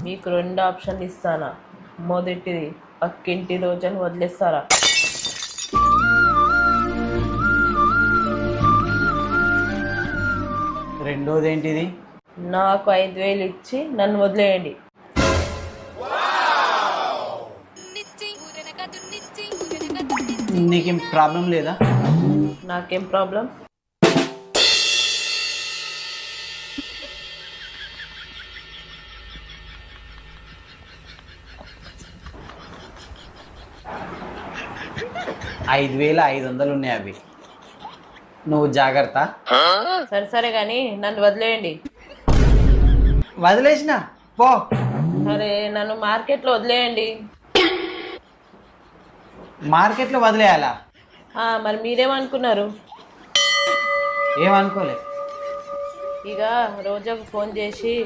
మీకు రెండు ఆప్షన్లు ఇస్తానా. మొదటిది, పక్కింటి రోజుని వదిలేస్తారా? రెండోది ఏంటిది? నాకు 5,000 ఇచ్చి నన్ను వదిలేయండి. నీకేం ప్రాబ్లం లేదా? నాకేం ప్రాబ్లం? $5,500 ఉన్నాయి, అవి నువ్వు జాగ్రత్త. సరే సరే కానీ నన్ను వదిలేయండి. వదిలేసిన పో. సరే నన్ను మార్కెట్లో వదిలేయండి. మార్కెట్లో వదిలేయాలా? మరి మీరేమనుకున్నారు? ఏమనుకోలే. ఇక రోజాకు ఫోన్ చేసి